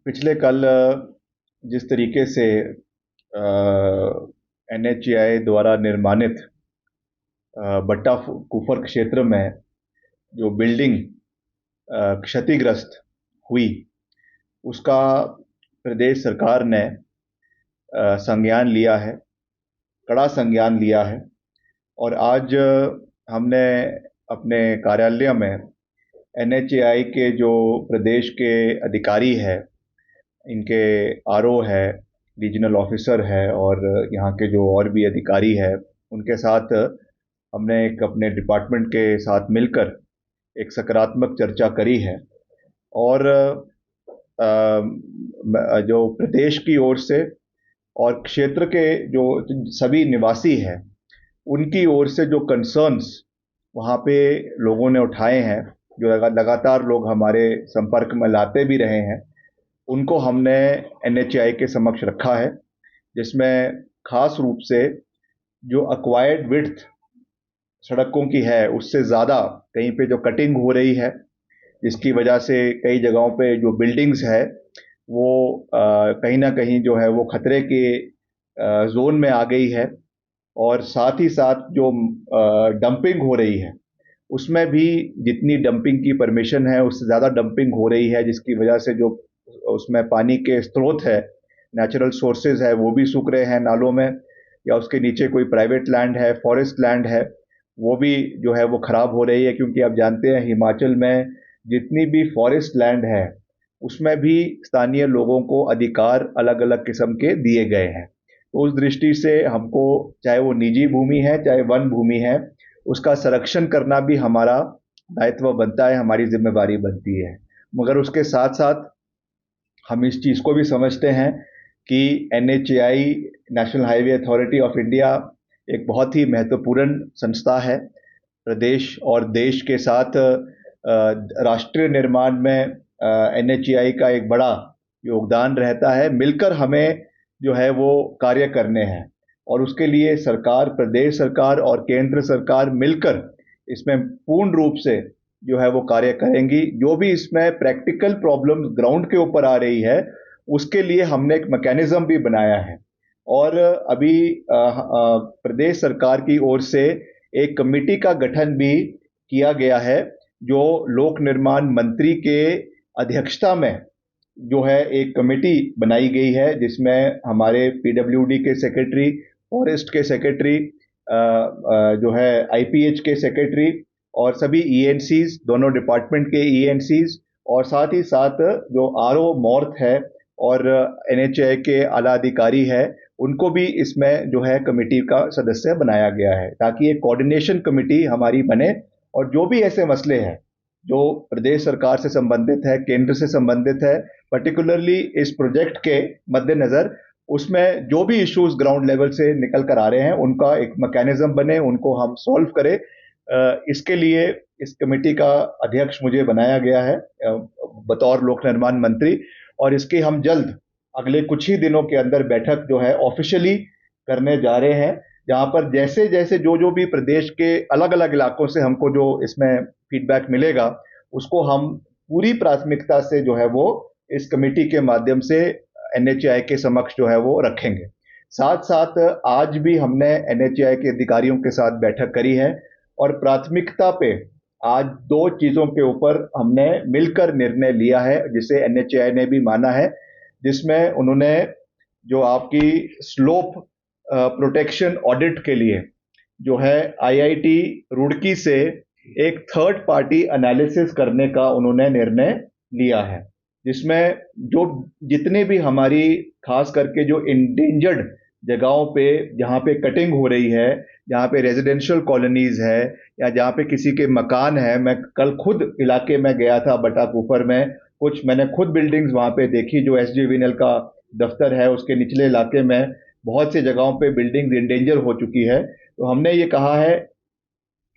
पिछले कल जिस तरीके से एनएचएआई द्वारा निर्माणित बट्टा कुफर क्षेत्र में जो बिल्डिंग क्षतिग्रस्त हुई, उसका प्रदेश सरकार ने संज्ञान लिया है, कड़ा संज्ञान लिया है। और आज हमने अपने कार्यालय में एनएचएआई के जो प्रदेश के अधिकारी है, इनके आरओ है, रीजनल ऑफिसर है और यहाँ के जो और भी अधिकारी है, उनके साथ हमने एक अपने डिपार्टमेंट के साथ मिलकर एक सकारात्मक चर्चा करी है। और जो प्रदेश की ओर से और क्षेत्र के जो सभी निवासी हैं, उनकी ओर से जो कंसर्न्स वहाँ पे लोगों ने उठाए हैं, जो लगातार लोग हमारे संपर्क में लाते भी रहे हैं, उनको हमने एनएचएआई के समक्ष रखा है। जिसमें खास रूप से जो अक्वायर्ड विड्थ सड़कों की है, उससे ज़्यादा कहीं पे जो कटिंग हो रही है, जिसकी वजह से कई जगहों पे जो बिल्डिंग्स है वो कहीं ना कहीं जो है वो खतरे के जोन में आ गई है। और साथ ही साथ जो डंपिंग हो रही है, उसमें भी जितनी डंपिंग की परमिशन है उससे ज़्यादा डंपिंग हो रही है, जिसकी वजह से जो उसमें पानी के स्रोत है, नेचुरल सोर्सेज है, वो भी सूख रहे हैं नालों में, या उसके नीचे कोई प्राइवेट लैंड है, फॉरेस्ट लैंड है, वो भी जो है वो खराब हो रही है। क्योंकि आप जानते हैं हिमाचल में जितनी भी फॉरेस्ट लैंड है, उसमें भी स्थानीय लोगों को अधिकार अलग अलग किस्म के दिए गए हैं। तो उस दृष्टि से हमको, चाहे वो निजी भूमि है चाहे वन भूमि है, उसका संरक्षण करना भी हमारा दायित्व बनता है, हमारी जिम्मेवारी बनती है। मगर उसके साथ साथ हम इस चीज़ को भी समझते हैं कि NHAI, national highway authority of India, एक बहुत ही महत्वपूर्ण संस्था है। प्रदेश और देश के साथ राष्ट्रीय निर्माण में एनएचएआई का एक बड़ा योगदान रहता है। मिलकर हमें जो है वो कार्य करने हैं, और उसके लिए सरकार, प्रदेश सरकार और केंद्र सरकार मिलकर इसमें पूर्ण रूप से जो है वो कार्य करेंगी। जो भी इसमें प्रैक्टिकल प्रॉब्लम ग्राउंड के ऊपर आ रही है, उसके लिए हमने एक मैकेनिज्म भी बनाया है। और अभी प्रदेश सरकार की ओर से एक कमेटी का गठन भी किया गया है, जो लोक निर्माण मंत्री के अध्यक्षता में जो है एक कमेटी बनाई गई है, जिसमें हमारे पीडब्ल्यूडी के सेक्रेटरी, फॉरेस्ट के सेक्रेटरी, जो है आईपीएच के सेक्रेटरी, और सभी ईएनसीज, दोनों डिपार्टमेंट के ईएनसीज, और साथ ही साथ जो आरओ मॉर्थ है और एनएचए के आला अधिकारी है, उनको भी इसमें जो है कमेटी का सदस्य बनाया गया है, ताकि एक कोऑर्डिनेशन कमेटी हमारी बने। और जो भी ऐसे मसले हैं जो प्रदेश सरकार से संबंधित है, केंद्र से संबंधित है, पर्टिकुलरली इस प्रोजेक्ट के मद्देनजर, उसमें जो भी इश्यूज ग्राउंड लेवल से निकल कर आ रहे हैं, उनका एक मैकेनिज्म बने, उनको हम सॉल्व करें। इसके लिए इस कमेटी का अध्यक्ष मुझे बनाया गया है बतौर लोक निर्माण मंत्री। और इसकी हम जल्द, अगले कुछ ही दिनों के अंदर बैठक जो है ऑफिशियली करने जा रहे हैं, जहां पर जैसे जैसे जो जो भी प्रदेश के अलग अलग इलाकों से हमको जो इसमें फीडबैक मिलेगा, उसको हम पूरी प्राथमिकता से जो है वो इस कमेटी के माध्यम से एनएचएआई के समक्ष जो है वो रखेंगे। साथ साथ आज भी हमने एनएचएआई के अधिकारियों के साथ बैठक करी है, और प्राथमिकता पे आज दो चीजों के ऊपर हमने मिलकर निर्णय लिया है, जिसे एनएचएआई ने भी माना है। जिसमें उन्होंने जो आपकी स्लोप प्रोटेक्शन ऑडिट के लिए जो है आईआईटी रुड़की से एक थर्ड पार्टी एनालिसिस करने का उन्होंने निर्णय लिया है, जिसमें जो जितने भी हमारी, खास करके जो इंडेंजर्ड जगहों पे जहाँ पे कटिंग हो रही है, जहाँ पे रेजिडेंशियल कॉलोनीज है, या जहाँ पे किसी के मकान है, मैं कल खुद इलाके में गया था बटाकुफर में, कुछ मैंने खुद बिल्डिंग्स वहाँ पे देखी, जो एसजेवीएनएल का दफ्तर है उसके निचले इलाके में बहुत सी जगहों पे बिल्डिंग्स इंडेंजर हो चुकी है। तो हमने ये कहा है,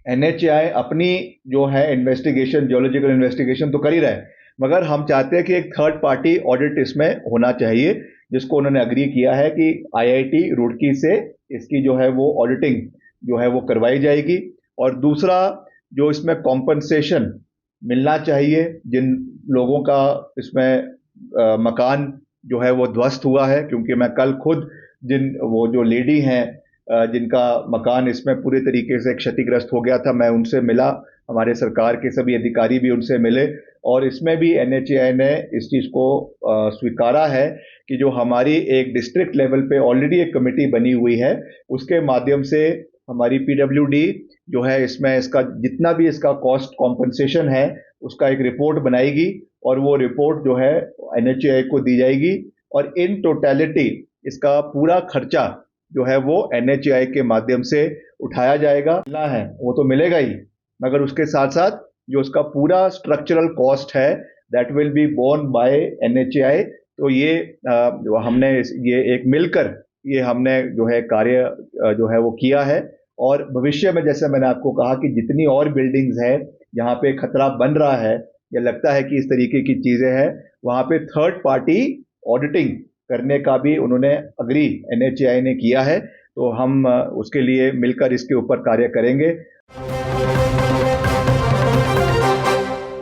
एनएचएआई अपनी जो है इन्वेस्टिगेशन, जियोलॉजिकल इन्वेस्टिगेशन तो कर ही रहा है, मगर हम चाहते हैं कि एक थर्ड पार्टी ऑडिट इसमें होना चाहिए, जिसको उन्होंने अग्री किया है कि आईआईटी रुड़की से इसकी जो है वो ऑडिटिंग जो है वो करवाई जाएगी। और दूसरा, जो इसमें कॉम्पनसेशन मिलना चाहिए जिन लोगों का इसमें मकान जो है वो ध्वस्त हुआ है, क्योंकि मैं कल खुद वो जो लेडी हैं जिनका मकान इसमें पूरे तरीके से क्षतिग्रस्त हो गया था, मैं उनसे मिला, हमारे सरकार के सभी अधिकारी भी उनसे मिले, और इसमें भी एनएचएआई ने इस चीज़ को स्वीकारा है कि जो हमारी एक डिस्ट्रिक्ट लेवल पे ऑलरेडी एक कमेटी बनी हुई है, उसके माध्यम से हमारी पीडब्ल्यूडी जो है इसमें इसका जितना भी इसका कॉस्ट कॉम्पनसेशन है उसका एक रिपोर्ट बनाएगी, और वो रिपोर्ट जो है एनएचएआई को दी जाएगी, और इन टोटलिटी इसका पूरा खर्चा जो है वो एनएचएआई के माध्यम से उठाया जाएगा। मिलना है वो तो मिलेगा ही, मगर उसके साथ साथ जो उसका पूरा स्ट्रक्चरल कॉस्ट है that will be borne by NHAI. तो ये हमने ये एक मिलकर ये हमने जो है कार्य जो है वो किया है, और भविष्य में जैसे मैंने आपको कहा कि जितनी और बिल्डिंग्स हैं जहाँ पे खतरा बन रहा है या लगता है कि इस तरीके की चीजें हैं, वहाँ पे थर्ड पार्टी ऑडिटिंग करने का भी उन्होंने अग्री एनएचएआई ने किया है। तो हम उसके लिए मिलकर इसके ऊपर कार्य करेंगे।